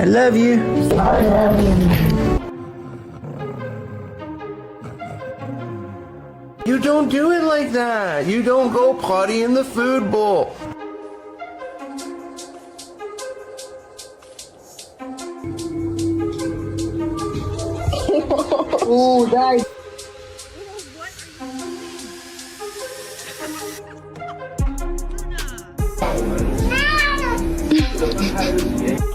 love you. I love you. You don't do it like that. You don't go potty in the food bowl. Ooh, guys. What are you doing?